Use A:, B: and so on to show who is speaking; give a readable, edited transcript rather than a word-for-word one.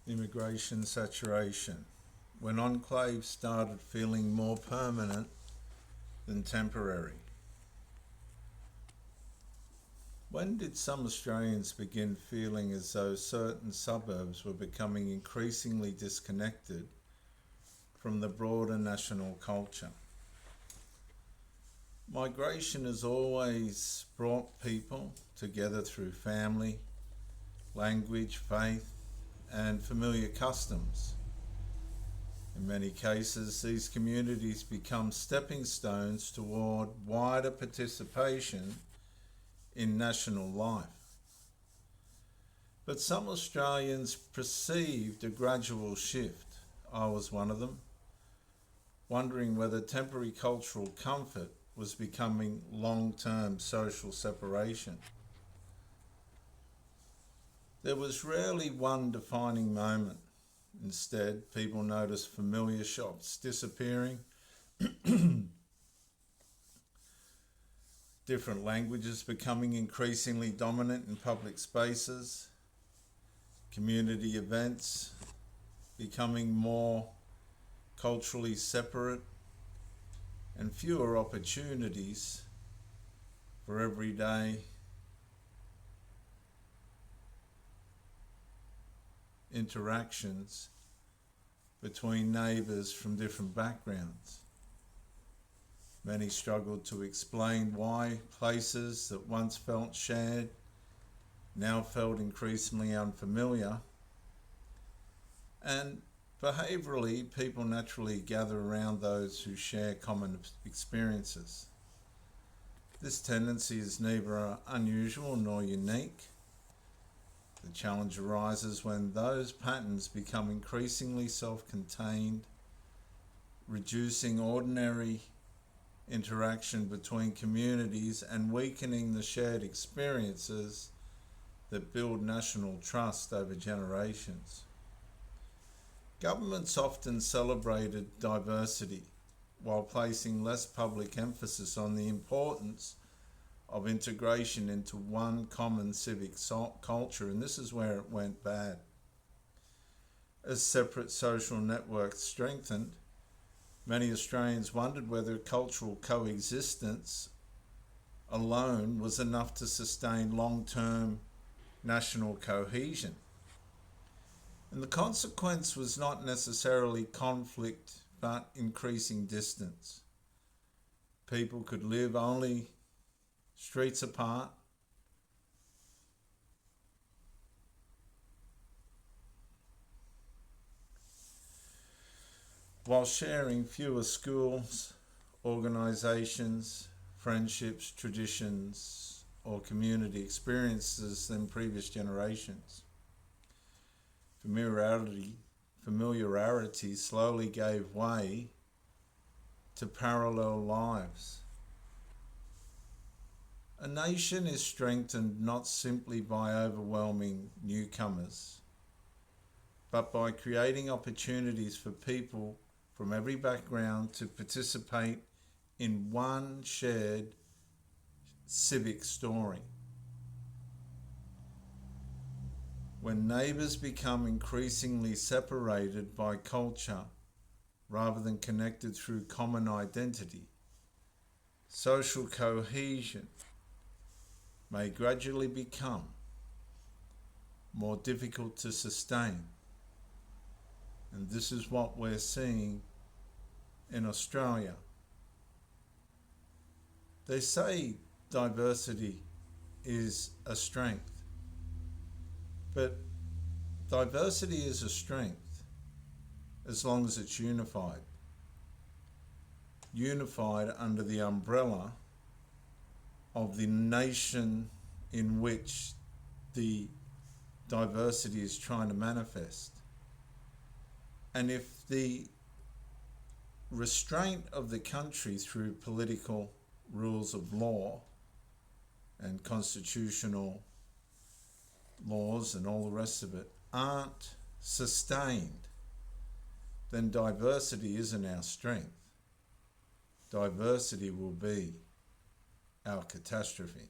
A: immigration saturation, when enclaves started feeling more permanent than temporary. When did some Australians begin feeling as though certain suburbs were becoming increasingly disconnected from the broader national culture? Migration has always brought people together through family, language, faith, and familiar customs. In many cases, these communities become stepping stones toward wider participation in national life. But some Australians perceived a gradual shift. I was one of them, wondering whether temporary cultural comfort was becoming long-term social separation. There was rarely one defining moment. Instead, people noticed familiar shops disappearing, different languages becoming increasingly dominant in public spaces, community events becoming more culturally separate, and fewer opportunities for everyday interactions between neighbours from different backgrounds. Many struggled to explain why places that once felt shared now felt increasingly unfamiliar. And behaviourally, people naturally gather around those who share common experiences. This tendency is neither unusual nor unique. The challenge arises when those patterns become increasingly self-contained, reducing ordinary interaction between communities and weakening the shared experiences that build national trust over generations. Governments often celebrated diversity while placing less public emphasis on the importance of integration into one common civic culture, and this is where it went bad. As separate social networks strengthened, many Australians wondered whether cultural coexistence alone was enough to sustain long-term national cohesion. And the consequence was not necessarily conflict, but increasing distance. People could live only streets apart, while sharing fewer schools, organisations, friendships, traditions, or community experiences than previous generations. Familiarity slowly gave way to parallel lives. A nation is strengthened not simply by overwhelming newcomers, but by creating opportunities for people from every background to participate in one shared civic story. When neighbours become increasingly separated by culture rather than connected through common identity, social cohesion may gradually become more difficult to sustain. And this is what we're seeing in Australia. They say diversity is a strength, but diversity is a strength as long as it's unified. Unified under the umbrella of the nation in which the diversity is trying to manifest. And if the restraint of the country through political rules of law and constitutional laws and all the rest of it aren't sustained, then diversity isn't our strength. Diversity will be our catastrophe.